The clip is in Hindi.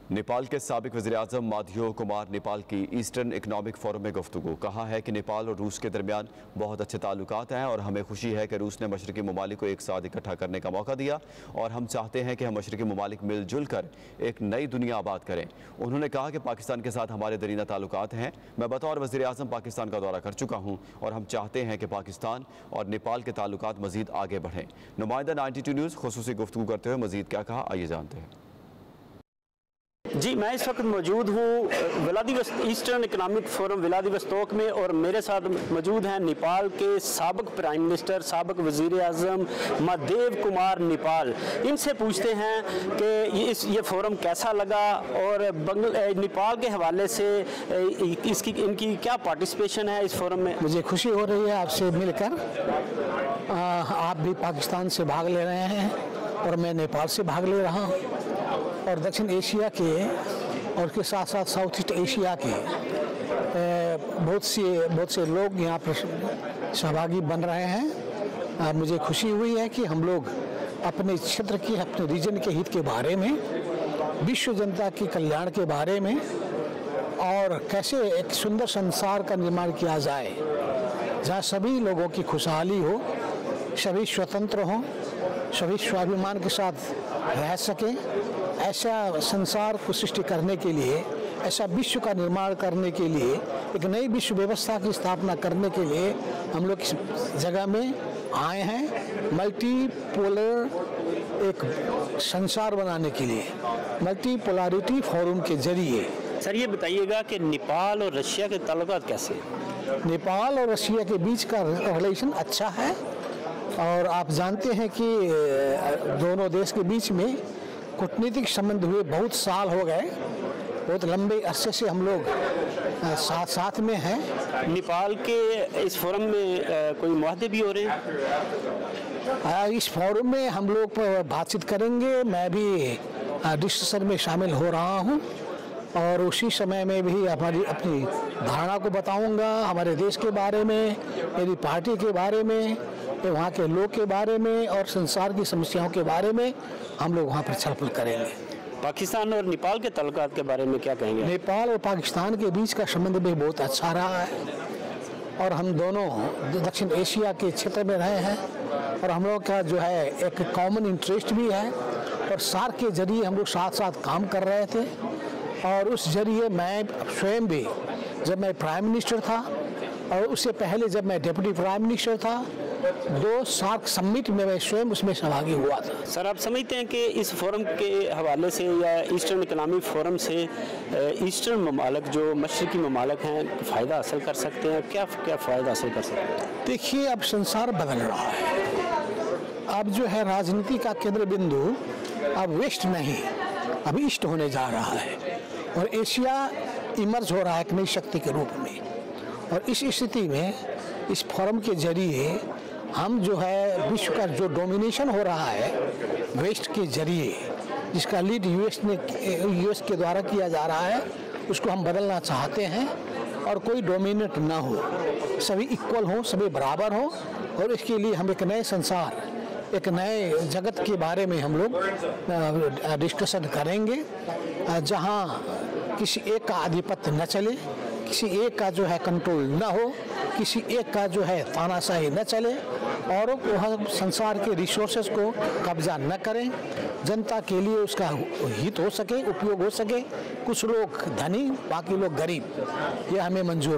नेपाल के साबिक वज़ीर-ए-आज़म माधव कुमार नेपाल की ईस्टर्न इकनॉमिक फोरम में गुफ्तगू। कहा है कि नेपाल और रूस के दरमियान बहुत अच्छे ताल्लुकात हैं और हमें खुशी है कि रूस ने मशरक़ी ममालिक को एक साथ इकट्ठा करने का मौका दिया और हम चाहते हैं कि हम मशरक़ी ममालिक मिलजुल कर एक नई दुनिया आबाद करें। उन्होंने कहा कि पाकिस्तान के साथ हमारे दरीना ताल्लुकात हैं। मैं बतौर वज़ीर-ए-आज़म पाकिस्तान का दौरा कर चुका हूँ और हम चाहते हैं कि पाकिस्तान और नेपाल के ताल्लुकात मज़ीद आगे बढ़ें। नुमाइंदा 92 न्यूज़ खुसूसी गुफ्तगू करते हुए मज़ीद क्या कहा, आइए जानते हैं। जी, मैं इस वक्त मौजूद हूँ ईस्टर्न इकनॉमिक फोरम व्लादिवोस्तोक में और मेरे साथ मौजूद हैं नेपाल के साबिक प्राइम मिनिस्टर, साबिक वज़ीर-ए-आज़म माधव कुमार नेपाल। इनसे पूछते हैं कि ये फोरम कैसा लगा और नेपाल के हवाले से इनकी क्या पार्टिसिपेशन है इस फोरम में। मुझे खुशी हो रही है आपसे मिलकर। आप भी पाकिस्तान से भाग ले रहे हैं और मैं नेपाल से भाग ले रहा हूँ और दक्षिण एशिया के और उसके साथ साथ साउथ ईस्ट एशिया के बहुत से लोग यहाँ पर सहभागी बन रहे हैं। मुझे खुशी हुई है कि हम लोग अपने क्षेत्र के, अपने रीजन के हित के बारे में, विश्व जनता के कल्याण के बारे में और कैसे एक सुंदर संसार का निर्माण किया जाए जहाँ सभी लोगों की खुशहाली हो, सभी स्वतंत्र हों, सभी स्वाभिमान के साथ रह सकें, ऐसा संसार को सृष्टि करने के लिए, ऐसा विश्व का निर्माण करने के लिए, एक नई विश्व व्यवस्था की स्थापना करने के लिए हम लोग इस जगह में आए हैं। मल्टीपोलर एक संसार बनाने के लिए मल्टीपोलरिटी फोरम के जरिए। सर, ये बताइएगा कि नेपाल और रशिया के ताल्लुकात कैसे हैं? नेपाल और रशिया के बीच का रिलेशन अच्छा है और आप जानते हैं कि दोनों देश के बीच में कूटनीतिक संबंध हुए बहुत साल हो गए, बहुत लंबे अरसे से हम लोग साथ में हैं। नेपाल के इस फोरम में कोई मुआहदे भी हो रहे हैं? इस फोरम में हम लोग बातचीत करेंगे। मैं भी डिस्कशन में शामिल हो रहा हूं और उसी समय में भी अपनी धारणा को बताऊंगा, हमारे देश के बारे में, मेरी पार्टी के बारे में, वहाँ के लोग के बारे में और संसार की समस्याओं के बारे में हम लोग वहाँ पर छलफल करेंगे। पाकिस्तान और नेपाल के ताल्लुकात के बारे में क्या कहेंगे? नेपाल और पाकिस्तान के बीच का संबंध भी बहुत अच्छा रहा है और हम दोनों दक्षिण एशिया के क्षेत्र में रहे हैं और हम लोग का जो है एक कॉमन इंटरेस्ट भी है और सार्क के जरिए हम लोग साथ साथ काम कर रहे थे और उस जरिए मैं स्वयं भी, जब मैं प्राइम मिनिस्टर था और उससे पहले जब मैं डिप्टी प्राइम मिनिस्टर था, 2 सार्क समिट में मैं स्वयं उसमें सहभागी हुआ था। सर, आप समझते हैं कि इस फोरम के हवाले से या ईस्टर्न इकनॉमिक फोरम से ईस्टर्न ममालिक जो मशरक़ी ममालिक हैं फ़ायदा हासिल कर सकते हैं? क्या फ़ायदा हासिल कर सकते हैं? देखिए, अब संसार बदल रहा है। अब जो है राजनीति का केंद्र बिंदु अब वेस्ट नहीं, अब ईस्ट होने जा रहा है और एशिया इमर्ज हो रहा है एक नई शक्ति के रूप में। और इस स्थिति में इस फोरम के जरिए हम जो है विश्व का जो डोमिनेशन हो रहा है वेस्ट के जरिए, जिसका लीड यूएस के द्वारा किया जा रहा है, उसको हम बदलना चाहते हैं और कोई डोमिनेट ना हो, सभी इक्वल हो, सभी बराबर हो और इसके लिए हम एक नए संसार, एक नए जगत के बारे में हम लोग डिस्कशन करेंगे जहां किसी एक का आधिपत्य न चले, किसी एक का जो है कंट्रोल न हो, किसी एक का जो है तानाशाही न चले और वह संसार के रिसोर्सेज को कब्जा न करें, जनता के लिए उसका हित हो सके, उपयोग हो सके, कुछ लोग धनी बाकी लोग गरीब, ये हमें मंजूर